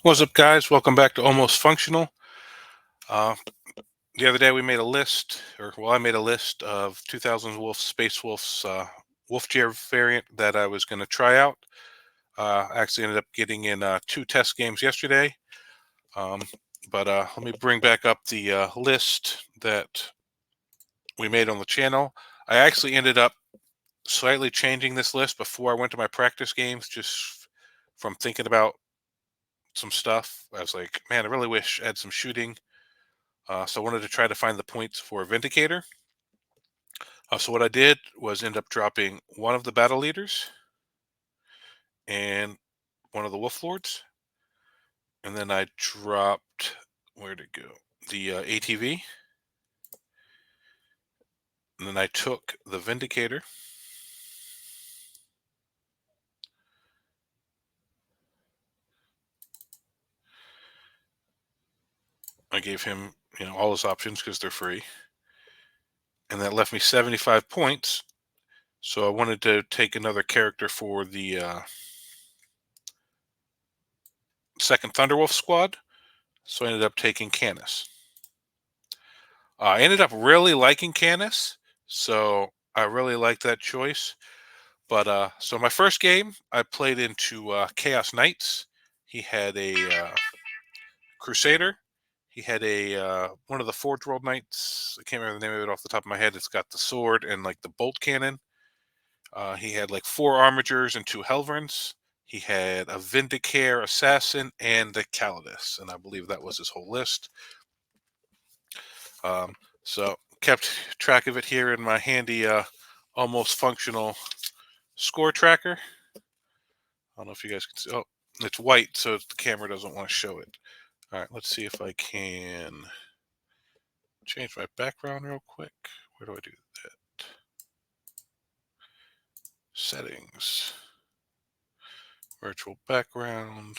What's up, guys? Welcome back to Almost Functional. Uh, the other day we made a list, I made a list of 2000 Wolf Space Wolf's Wolf Chair variant that I was going to try out. I actually ended up getting in 2 test games yesterday. Um, but let me bring back up the list that we made on the channel. I actually ended up slightly changing this list before I went to my practice games, just from thinking about some stuff. I was like, man, I really wish I had some shooting. So I wanted to try to find the points for Vindicator. So what I did was end up dropping one of the battle leaders and one of the Wolf Lords. And then I dropped, where'd it go? The ATV. And then I took the Vindicator. I gave him, all his options because they're free. And that left me 75 points. So I wanted to take another character for the second Thunderwolf squad. So I ended up taking Canis. I ended up really liking Canis, so I really liked that choice. But so my first game, I played into Chaos Knights. He had a Crusader. He had a one of the Forge World Knights. I can't remember the name of it off the top of my head. It's got the sword and like the bolt cannon. He had like 4 Armigers and 2 Helverins. He had a Vindicare Assassin and a Calidus, and I believe that was his whole list. So kept track of it here in my handy almost functional score tracker. I don't know if you guys can see. Oh, it's white, so the camera doesn't want to show it. All right, let's see if I can change my background real quick. Where do I do that? Settings. Virtual background.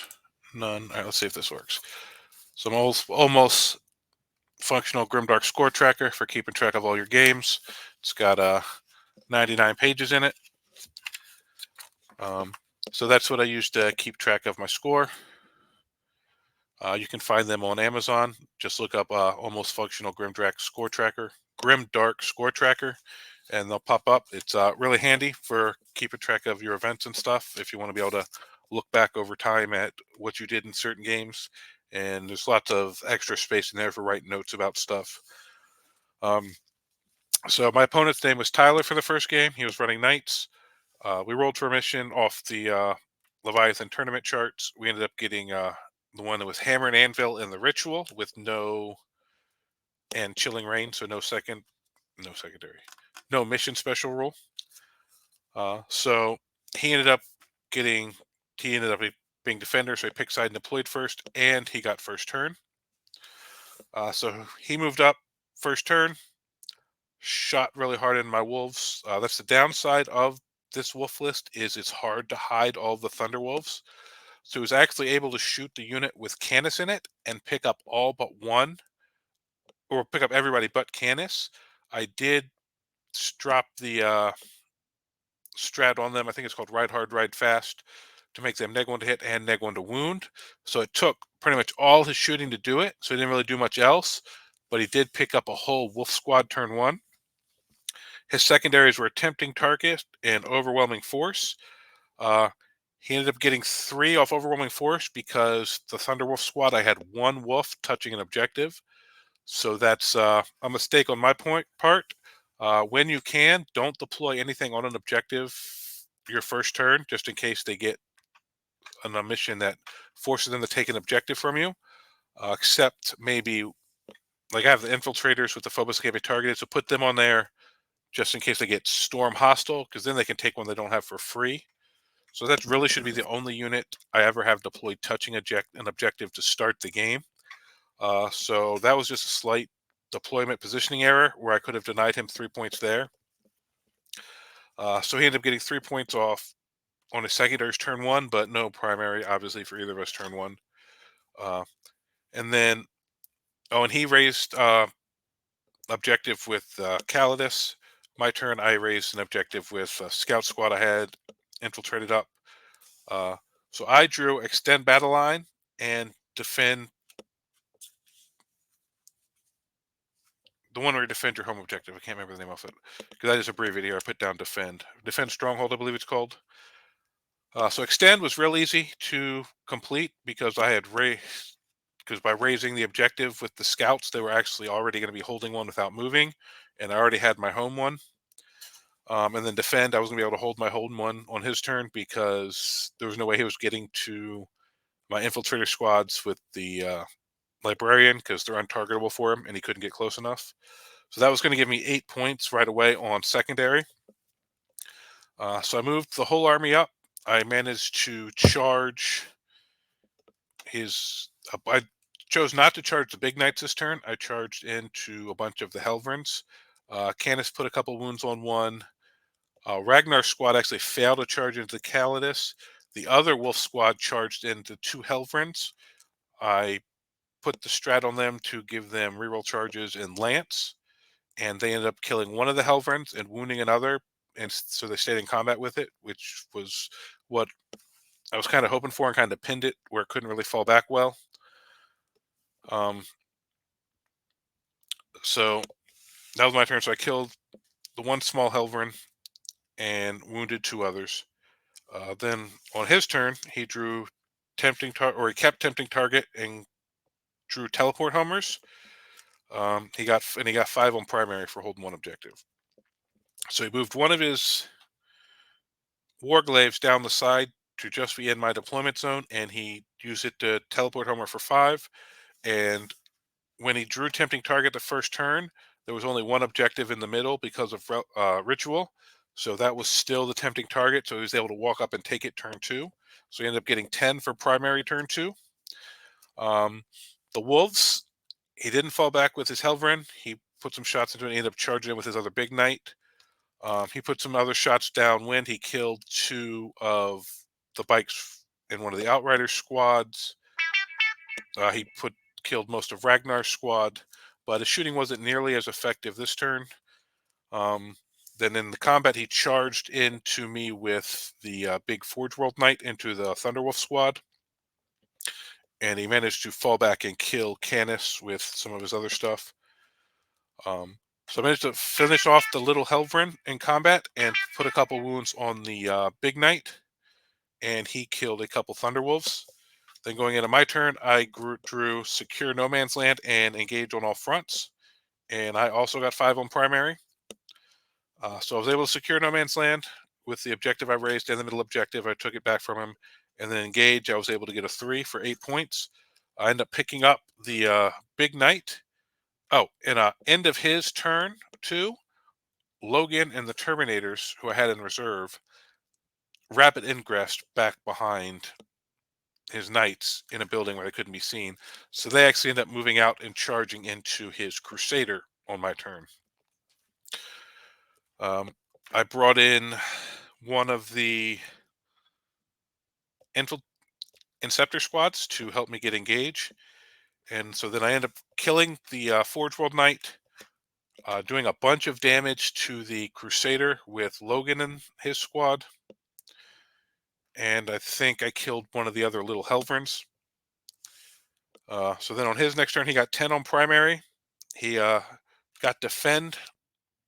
None. All right, let's see if this works. So I'm almost functional Grimdark score tracker for keeping track of all your games. It's got 99 pages in it. So that's what I use to keep track of my score. You can find them on Amazon. Just look up Almost Functional Grimdark Score Tracker, and they'll pop up. It's really handy for keeping track of your events and stuff if you want to be able to look back over time at what you did in certain games. And there's lots of extra space in there for writing notes about stuff. So my opponent's name was Tyler for the first game. He was running Knights. We rolled for a mission off the Leviathan tournament charts. We ended up getting the one that was Hammer and Anvil in the Ritual with and Chilling Rain, so no secondary, no mission special rule. So he ended up getting, he ended up being defender, so he picked side and deployed first, and he got first turn. So he moved up first turn, shot really hard in my wolves. That's the downside of this wolf list, is it's hard to hide all the Thunder Wolves. So he was actually able to shoot the unit with Canis in it and pick up all but one, or pick up everybody but Canis. I did drop the strat on them. I think it's called Ride Hard, Ride Fast, to make them neg 1 to hit and neg 1 to wound. So it took pretty much all his shooting to do it. So he didn't really do much else, but he did pick up a whole wolf squad turn 1. His secondaries were Tempting Target and Overwhelming Force. He ended up getting 3 off Overwhelming Force because the Thunderwolf squad, I had 1 wolf touching an objective. So that's a mistake on my part. When you can, don't deploy anything on an objective your first turn, just in case they get on a mission that forces them to take an objective from you. Except maybe, like I have the infiltrators with the Phobos can't be targeted, so put them on there just in case they get storm hostile, because then they can take one they don't have for free. So that really should be the only unit I ever have deployed touching an objective to start the game. So that was just a slight deployment positioning error where I could have denied him 3 points there. So he ended up getting 3 points off on his secondary's turn 1, but no primary, obviously, for either of us turn 1. And then, and he raised objective with Calidus. My turn, I raised an objective with Scout Squad I had infiltrated up. So I drew Extend Battle Line and defend the one where you defend your home objective. I can't remember the name of it because I just abbreviated here. I put down defend. Defend stronghold, I believe it's called. So extend was real easy to complete because I had because by raising the objective with the scouts, they were actually already going to be holding one without moving, and I already had my home one. And then defend, I was going to be able to hold my home one on his turn because there was no way he was getting to my infiltrator squads with the librarian because they're untargetable for him, and he couldn't get close enough. So that was going to give me 8 points right away on secondary. So I moved the whole army up. I managed to charge his. I chose not to charge the big knights this turn. I charged into a bunch of the Helverins. Canis put a couple wounds on one. Ragnar's squad actually failed to charge into Calidus. The other wolf squad charged into 2 Helverins. I put the strat on them to give them reroll charges in Lance, and they ended up killing one of the Helverins and wounding another, and so they stayed in combat with it, which was what I was kind of hoping for and kind of pinned it where it couldn't really fall back well. So that was my turn. So I killed the one small Helverin and wounded 2 others. Then on his turn, he drew he kept tempting target and drew teleport homers. He got 5 on primary for holding one objective. So he moved one of his warglaves down the side to just be in my deployment zone, and he used it to teleport homer for 5. And when he drew tempting target the first turn, there was only one objective in the middle because of ritual. So that was still the tempting target. So he was able to walk up and take it turn 2. So he ended up getting 10 for primary turn 2. The wolves, he didn't fall back with his Helverin. He put some shots into it and ended up charging it with his other big knight. He put some other shots downwind. He killed 2 of the bikes in one of the Outriders squads. He killed most of Ragnar's squad, but his shooting wasn't nearly as effective this turn. Then in the combat, he charged into me with the big Forge World Knight into the Thunderwolf squad, and he managed to fall back and kill Canis with some of his other stuff. So I managed to finish off the little Helverin in combat and put a couple wounds on the big knight, and he killed a couple Thunderwolves. Then going into my turn, I drew Secure No Man's Land and Engage on all fronts, and I also got 5 on primary. So I was able to secure No Man's Land with the objective I raised and the middle objective. I took it back from him, and then Engage, I was able to get a 3 for 8 points. I ended up picking up the big knight. Oh, and end of his turn, too, Logan and the Terminators, who I had in reserve, rapid ingressed back behind his knights in a building where they couldn't be seen. So they actually ended up moving out and charging into his Crusader on my turn. I brought in one of the Inceptor squads to help me get Engage. And so then I end up killing the Forge World Knight, doing a bunch of damage to the Crusader with Logan and his squad. And I think I killed one of the other little Helverins. So then on his next turn, he got 10 on primary. He got Defend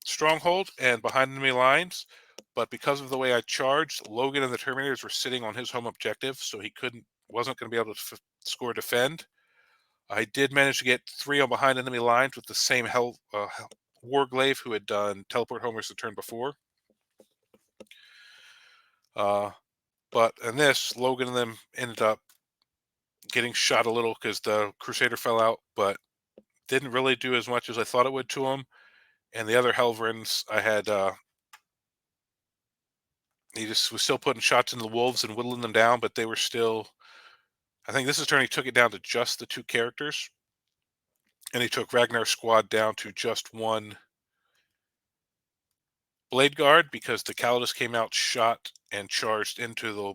Stronghold and behind enemy lines. But because of the way I charged, Logan and the Terminators were sitting on his home objective, so he wasn't going to be able to score Defend. I did manage to get 3 on behind enemy lines with the same Warglaive who had done Teleport Homers the turn before. But in this, Logan and them ended up getting shot a little because the Crusader fell out, but didn't really do as much as I thought it would to him. And the other Helverins, I had, he just was still putting shots into the wolves and whittling them down, but they were still, I think this is turn he took it down to just the 2 characters. And he took Ragnar's squad down to just 1 Blade Guard because the Calidus came out, shot, and charged into the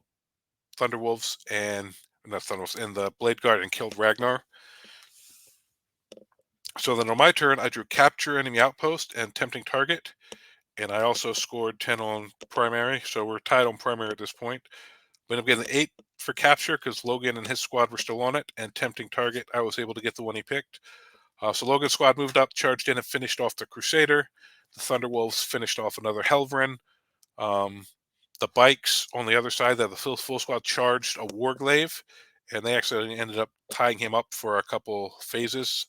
Thunderwolves and not Thunderwolves and the Blade Guard and killed Ragnar. So then on my turn, I drew Capture Enemy Outpost and Tempting Target, and I also scored 10 on primary. So we're tied on primary at this point. We ended up getting for capture because Logan and his squad were still on it, and tempting target, I was able to get the one he picked. So Logan's squad moved up, charged in, and finished off the Crusader. The Thunderwolves finished off another Helverin. Um, the bikes on the other side, that the full squad charged a Warglaive, and they actually ended up tying him up for a couple phases.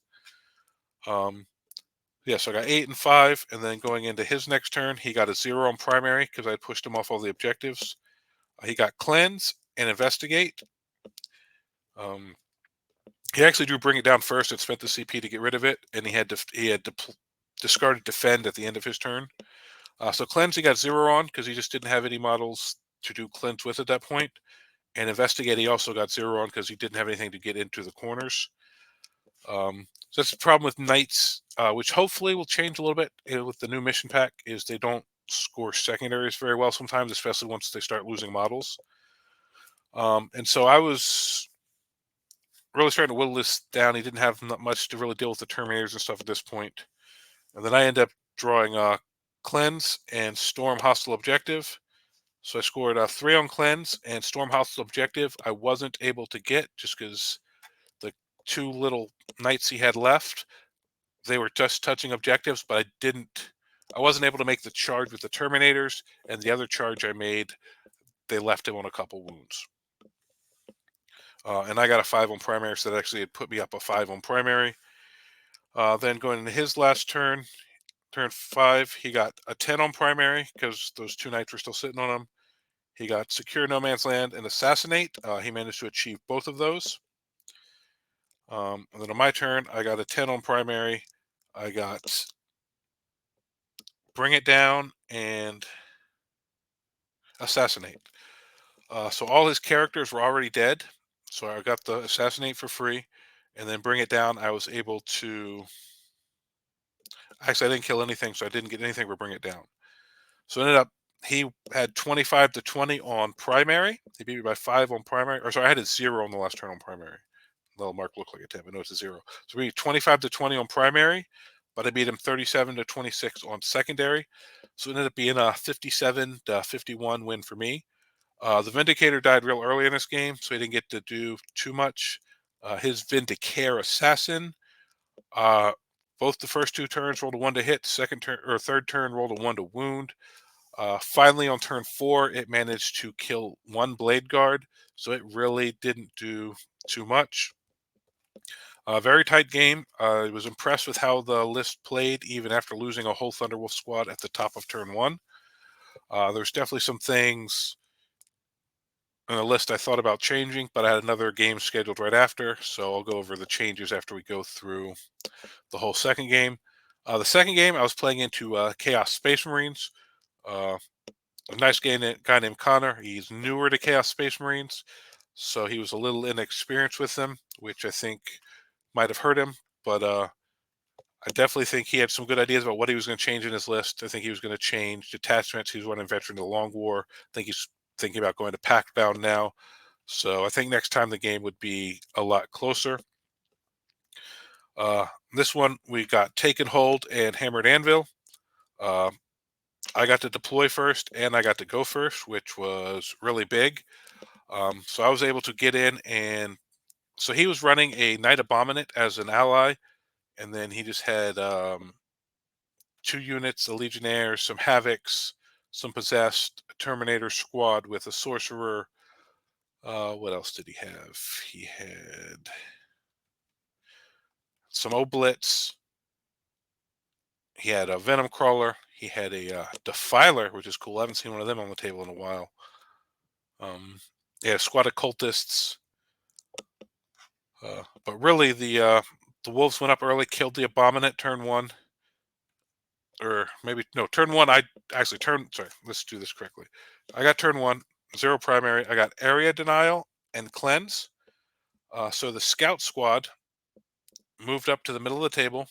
Yeah, so I got 8 and 5, and then going into his next turn, he got a 0 on primary because I pushed him off all the objectives. He got cleanse and investigate. He actually drew bring it down first and spent the CP to get rid of it, and he had discarded defend at the end of his turn. So cleanse he got 0 on because he just didn't have any models to do cleanse with at that point. And investigate he also got 0 on because he didn't have anything to get into the corners. So that's the problem with knights, which hopefully will change a little bit with the new mission pack, is they don't score secondaries very well sometimes, especially once they start losing models. And so I was really starting to whittle this down. He didn't have much to really deal with the Terminators and stuff at this point. And then I end up drawing Cleanse and Storm Hostile Objective. So I scored 3 on Cleanse, and Storm Hostile Objective I wasn't able to get just because the 2 little knights he had left, they were just touching objectives, but I wasn't able to make the charge with the Terminators, and the other charge I made, they left him on a couple wounds. And I got a 5 on primary, so that actually had put me up a 5 on primary. Then going into his last turn, turn 5, he got a 10 on primary because those 2 knights were still sitting on him. He got Secure No Man's Land and Assassinate. He managed to achieve both of those. And then on my turn, I got a 10 on primary. I got Bring It Down and Assassinate. So all his characters were already dead. So I got the Assassinate for free. And then Bring It Down, I was able to... Actually, I didn't kill anything, so I didn't get anything for Bring It Down. So it ended up, he had 25 to 20 on primary. He beat me by 5 on primary. Or sorry, I had a 0 on the last turn on primary. Little mark looked like a 10, but no, it's a 0. So we beat 25 to 20 on primary, but I beat him 37 to 26 on secondary. So it ended up being a 57 to 51 win for me. The Vindicator died real early in this game, so he didn't get to do too much. His Vindicare Assassin, both the first 2 turns rolled a 1 to hit, second turn or third turn rolled a 1 to wound. Finally, on turn 4, it managed to kill 1 Blade Guard, so it really didn't do too much. Very tight game. I was impressed with how the list played, even after losing a whole Thunderwolf squad at the top of turn 1. There's definitely some things on the list I thought about changing, but I had another game scheduled right after, so I'll go over the changes after we go through the whole second game. The second game, I was playing into Chaos Space Marines. A nice guy named Connor. He's newer to Chaos Space Marines, so he was a little inexperienced with them, which I think might have hurt him, but I definitely think he had some good ideas about what he was going to change in his list. I think he was going to change detachments. He was running Veteran of the Long War. I think he's thinking about going to Pact Bound now. So I think next time the game would be a lot closer. This one, we got Taken Hold and Hammered Anvil. I got to deploy first, and I got to go first, which was really big. So I was able to get in, and so he was running a Knight Abominate as an ally, and then he just had 2 units, a Legionnaire, some Havocs, some Possessed, a Terminator squad with a Sorcerer. What else did he have? He had some Oblitz. He had a Venom Crawler. He had a Defiler, which is cool. I haven't seen one of them on the table in a while. He had a squad of Cultists. But really, the Wolves went up early, killed the Abominate turn 1. Or maybe, no, turn 1, I actually sorry, let's do this correctly. I got turn 1, 0 primary. I got Area Denial and Cleanse. So the Scout squad moved up to the middle of the table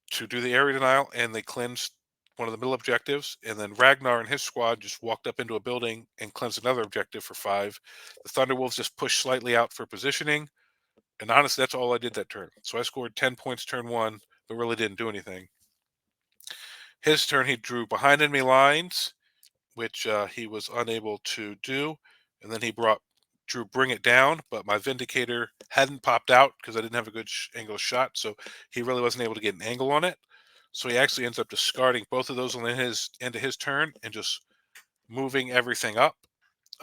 to do the Area Denial, and they cleansed one of the middle objectives. And then Ragnar and his squad just walked up into a building and cleansed another objective for 5. The Thunderwolves just pushed slightly out for positioning. And honestly, that's all I did that turn. So I scored 10 points turn 1, but really didn't do anything. His turn, he drew behind enemy lines, which he was unable to do. And then he brought drew Bring It Down, but my Vindicator hadn't popped out because I didn't have a good angle shot, so he really wasn't able to get an angle on it. So he actually ends up discarding both of those on his into his turn and just moving everything up.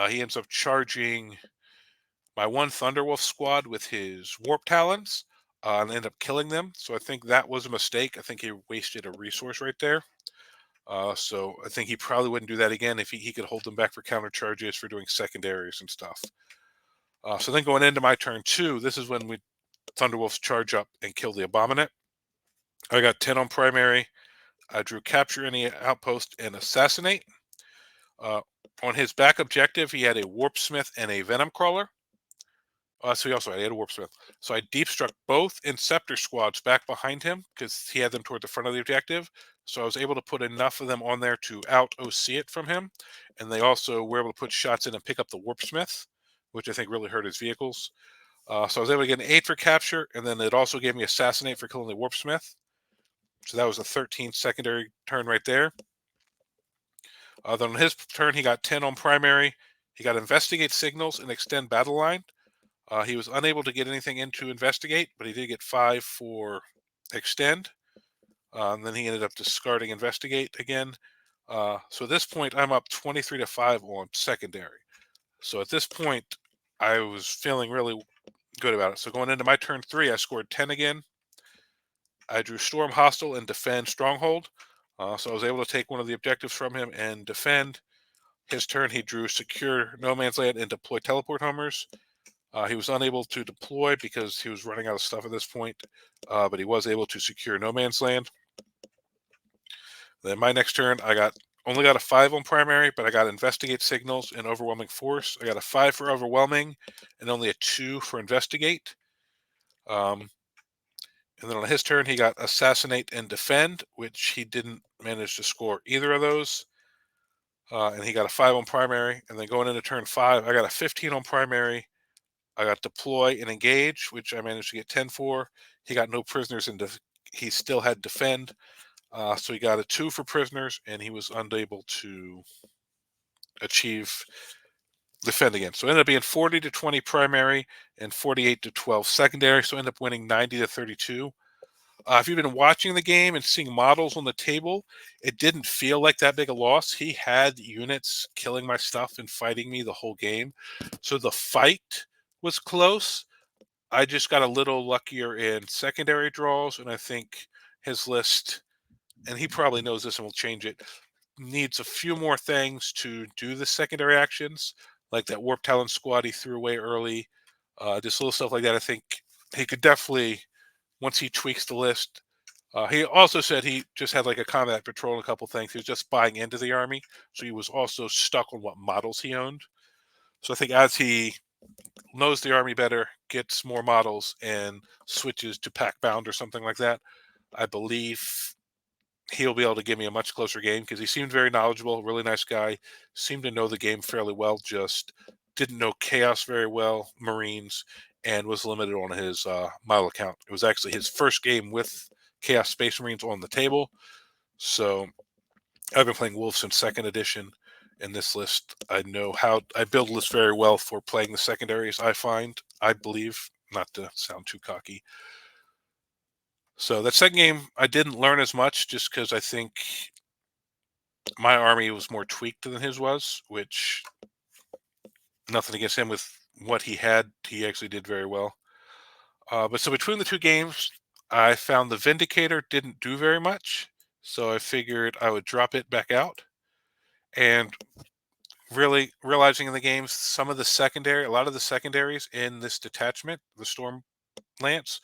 He ends up charging my one Thunderwolf squad with his Warp Talons and end up killing them. So I think that was a mistake. I think he wasted a resource right there. So I think he probably wouldn't do that again if he could hold them back for counter charges for doing secondaries and stuff. So then going into my turn 2, this is when we Thunderwolves charge up and kill the Abominant. I got 10 on primary. I drew Capture Any Outpost and Assassinate. Uh, on his back objective, he had a Warpsmith and a Venom Crawler. So he also had a Warpsmith. So I deep struck both Inceptor squads back behind him because he had them toward the front of the objective. So I was able to put enough of them on there to out OC it from him. And they also were able to put shots in and pick up the Warpsmith, which I think really hurt his vehicles. So I was able to get an 8 for capture, and then it also gave me Assassinate for killing the Warpsmith. So that was a 13 secondary turn right there. Then on his turn, he got 10 on primary. He got Investigate Signals and Extend Battle Line. He was unable to get anything into Investigate, but he did get 5 for Extend. And then he ended up discarding Investigate again. So at this point, I'm up 23-5 on secondary. So at this point, I was feeling really good about it. So going into my turn 3, I scored 10 again. I drew Storm Hostile and Defend Stronghold. So I was able to take one of the objectives from him and defend. His turn, he drew Secure No Man's Land and deploy Teleport Homers. He was unable to deploy because he was running out of stuff at this point, but he was able to secure No Man's Land. Then my next turn, I only got a 5 on primary, but I got Investigate Signals and Overwhelming Force. I got a 5 for Overwhelming and only a 2 for Investigate. And then on his turn, he got Assassinate and Defend, which he didn't manage to score either of those. And he got a 5 on primary. And then going into turn 5, I got a 15 on primary. I got Deploy and Engage, which I managed to get 10 for. He got no prisoners, and he still had Defend. So he got a 2 for prisoners, and he was unable to achieve Defend again. So it ended up being 40-20 primary and 48-12 secondary. So I ended up winning 90-32. If you've been watching the game and seeing models on the table, it didn't feel like that big a loss. He had units killing my stuff and fighting me the whole game. So the fight was close. I just got a little luckier in secondary draws, and I think his list, and he probably knows this and will change it, needs a few more things to do the secondary actions, like that Warp Talon squad he threw away early. Just little stuff like that. I think he could definitely, once he tweaks the list. He also said he just had like a combat patrol and a couple things. He was just buying into the army, so he was also stuck on what models he owned. So I think as he knows the army better, gets more models, and switches to pack bound or something like that, I believe he'll be able to give me a much closer game because he seemed very knowledgeable, really nice guy, seemed to know the game fairly well, just didn't know Chaos very well, Marines, and was limited on his model account. It was actually his first game with Chaos Space Marines on the table. So I've been playing Wolves since 2nd edition. In this list, I know how I build lists very well for playing the secondaries. I believe, not to sound too cocky. So that second game, I didn't learn as much just because I think my army was more tweaked than his was, which nothing against him with what he had. He actually did very well. But so between the two games, I found the Vindicator didn't do very much. So I figured I would drop it back out. And really realizing in the game, a lot of the secondaries in this detachment, the Storm Lance,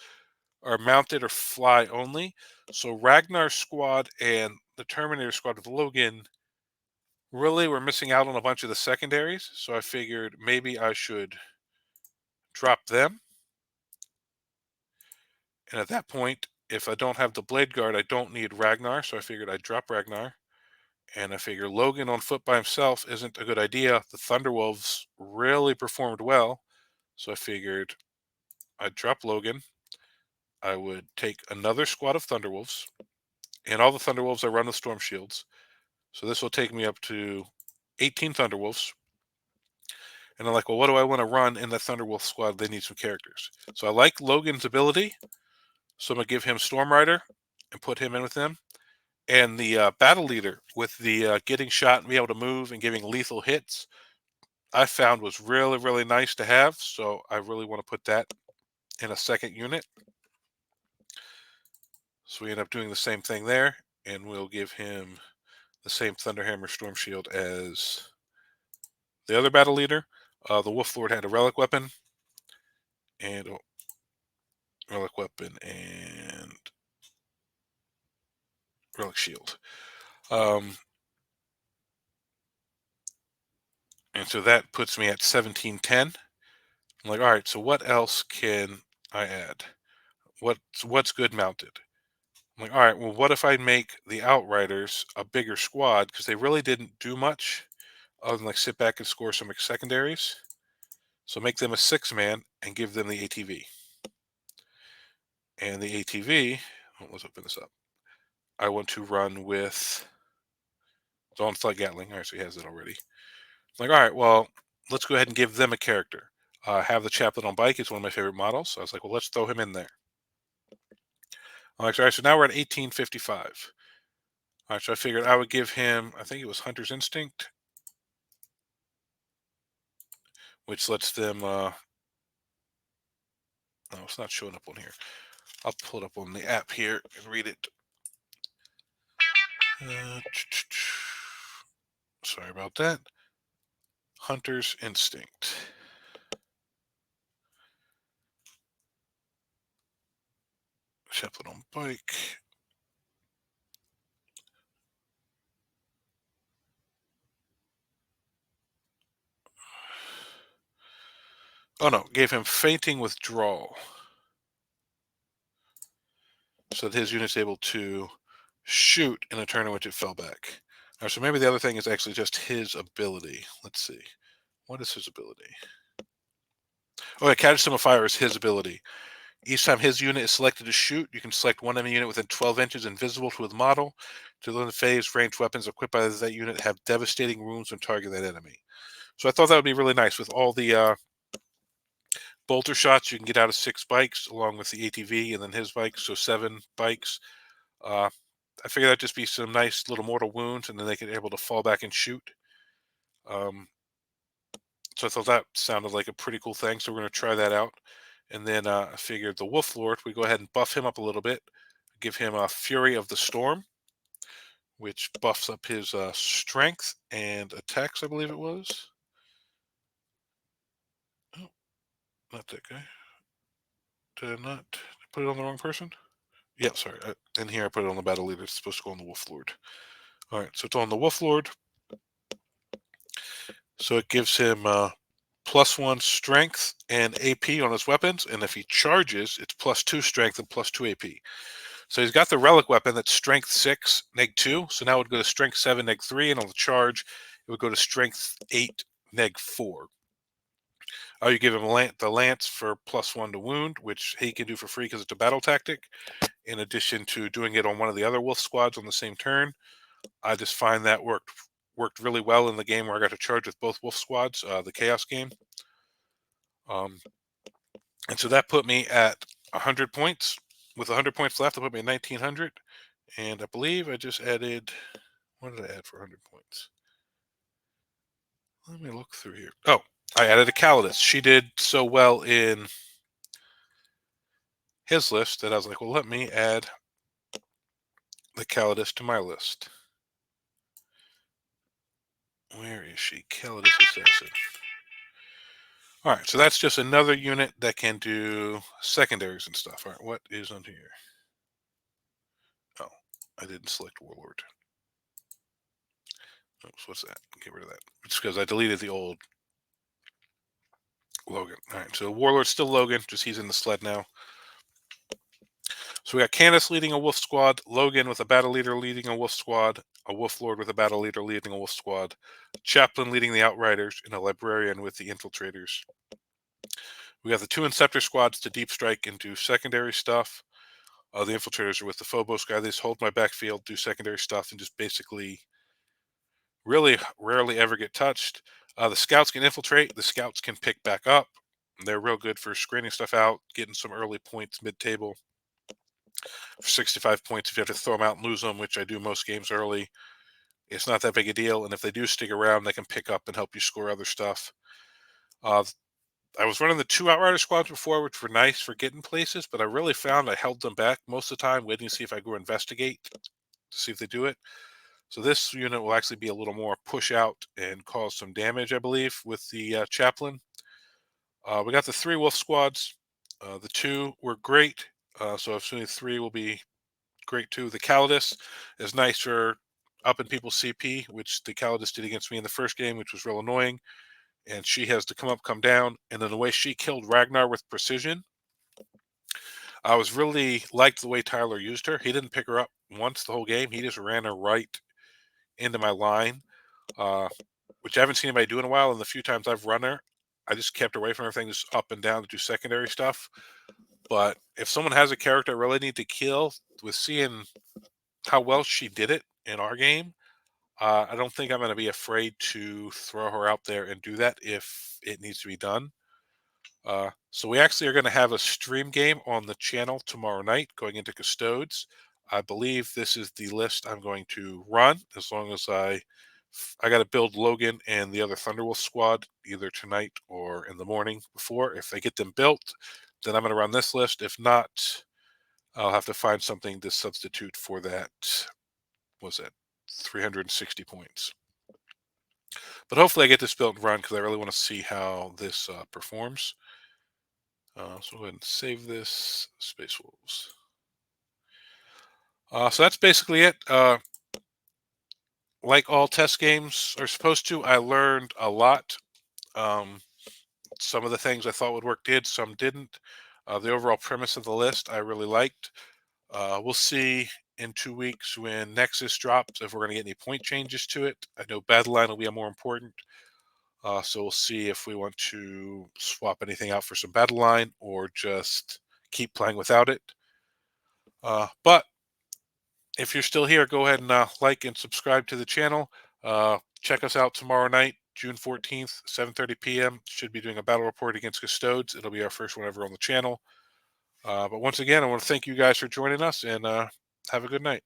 are mounted or fly only. So Ragnar's squad and the Terminator squad with Logan really were missing out on a bunch of the secondaries. So I figured maybe I should drop them. And at that point, if I don't have the Blade Guard, I don't need Ragnar. So I figured I'd drop Ragnar. And I figure Logan on foot by himself isn't a good idea. The Thunderwolves really performed well. So I figured I'd drop Logan. I would take another squad of Thunderwolves. And all the Thunderwolves I run with Storm Shields. So this will take me up to 18 Thunderwolves. And I'm like, well, what do I want to run in the Thunderwolf squad? They need some characters. So I like Logan's ability. So I'm going to give him Storm Rider and put him in with them. And the battle leader with the getting shot and be able to move and giving lethal hits, I found was really, really nice to have. So I really want to put that in a second unit. So we end up doing the same thing there. And we'll give him the same Thunderhammer Storm Shield as the other battle leader. The Wolf Lord had a relic weapon. And relic weapon and relic shield. And so that puts me at 1710. I'm like, all right, so what else can I add? What's good mounted? I'm like, all right, well, what if I make the Outriders a bigger squad? Because they really didn't do much other than like sit back and score some secondaries. So make them a 6-man and give them the ATV. And the ATV, let's open this up. I want to run with Dawn Slug Gatling. All right, so he has it already. I'm like, all right, well, let's go ahead and give them a character. Have the Chaplain on bike. It's one of my favorite models. So I was like, well, let's throw him in there. I'm like, all right, so now we're at 1855. All right, so I figured I would give him, I think it was Hunter's Instinct, which lets them, no, it's not showing up on here. I'll pull it up on the app here and read it. Sorry about that. Hunter's Instinct. Chaplain on bike. Oh no, gave him Fainting Withdrawal. So that his unit's able to shoot in a turn in which it fell back. All right, so maybe the other thing is actually just his ability. Let's see. What is his ability? Oh, yeah, Cataclysm of Fire is his ability. Each time his unit is selected to shoot, you can select one enemy unit within 12 inches invisible to the model. To the phase, ranged weapons equipped by that unit have devastating wounds when target that enemy. So I thought that would be really nice with all the bolter shots. You can get out of 6 bikes along with the ATV and then his bikes, so 7 bikes. I figured that'd just be some nice little mortal wounds, and then they could be able to fall back and shoot. So I thought that sounded like a pretty cool thing. So we're going to try that out. And then I figured the Wolf Lord, we go ahead and buff him up a little bit. Give him a Fury of the Storm, which buffs up his strength and attacks, I believe it was. Oh, not that guy. Did I not put it on the wrong person? Yeah, sorry. In here I put it on the battle leader. It's supposed to go on the Wolf Lord. All right, so it's on the Wolf Lord. So it gives him +1 strength and AP on his weapons, and if he charges, it's +2 strength and +2 AP. So he's got the relic weapon that's strength 6, -2. So now it would go to strength 7, -3, and on the charge, it would go to strength 8, -4. You give him the lance for +1 to wound, which he can do for free because it's a battle tactic. In addition to doing it on one of the other wolf squads on the same turn, I just find that worked really well in the game where I got to charge with both wolf squads, the chaos game. And so that put me at 100 points. With 100 points left, that put me at 1900. And I believe I just added, what did I add for 100 points? Let me look through here. Oh, I added a Calidus. She did so well in his list that I was like, well, let me add the Calidus to my list. Where is she? Calidus Assassin. All right, so that's just another unit that can do secondaries and stuff. All right, what is under here? Oh, I didn't select Warlord. Oops, what's that? Get rid of that. It's because I deleted the old Logan. All right, so Warlord's still Logan, just he's in the sled now. So we got Candace leading a wolf squad, Logan with a battle leader leading a wolf squad, a wolf lord with a battle leader leading a wolf squad, Chaplain leading the Outriders, and a librarian with the infiltrators. We got the 2 Inceptor squads to deep strike and do secondary stuff. The infiltrators are with the Phobos guy. They just hold my backfield, do secondary stuff, and just basically really rarely ever get touched. The scouts can infiltrate. The scouts can pick back up. They're real good for screening stuff out, getting some early points mid-table. For 65 points, if you have to throw them out and lose them, which I do most games early, it's not that big a deal. And if they do stick around, they can pick up and help you score other stuff. Uh, I was running the 2 Outrider squads before, which were nice for getting places, but I really found I held them back most of the time, waiting to see if I go investigate to see if they do it. So this unit will actually be a little more push out and cause some damage, I believe, with the chaplain. We got the 3 wolf squads. The 2 were great, so assuming 3 will be great too. The Calidus is nice for upping people's CP, which the Calidus did against me in the first game, which was real annoying. And she has to come up, come down, and then the way she killed Ragnar with precision, I was really liked the way Tyler used her. He didn't pick her up once the whole game. He just ran her right into my line, uh, which I haven't seen anybody do in a while. And the few times I've run her, I just kept her away from everything, just up and down to do secondary stuff. But if someone has a character I really need to kill, with seeing how well she did it in our game, I don't think I'm going to be afraid to throw her out there and do that if it needs to be done. So we actually are going to have a stream game on the channel tomorrow night going into Custodes. I believe this is the list I'm going to run as long as I got to build Logan and the other Thunderwolf squad either tonight or in the morning before. If I get them built, then I'm going to run this list. If not, I'll have to find something to substitute for that. Was it 360 points? But hopefully I get this built and run because I really want to see how this performs. So go ahead and save this. Space Wolves. So that's basically it. Like all test games are supposed to, I learned a lot. Um, some of the things I thought would work did, some didn't. The overall premise of the list I really liked. We'll see in 2 weeks when Nexus drops if we're going to get any point changes to it. I know Battle Line will be more important. So we'll see if we want to swap anything out for some Battle Line or just keep playing without it. But if you're still here, go ahead and like and subscribe to the channel. Check us out tomorrow night, June 14th, 7:30 p.m. Should be doing a battle report against Custodes. It'll be our first one ever on the channel. But once again, I want to thank you guys for joining us and have a good night.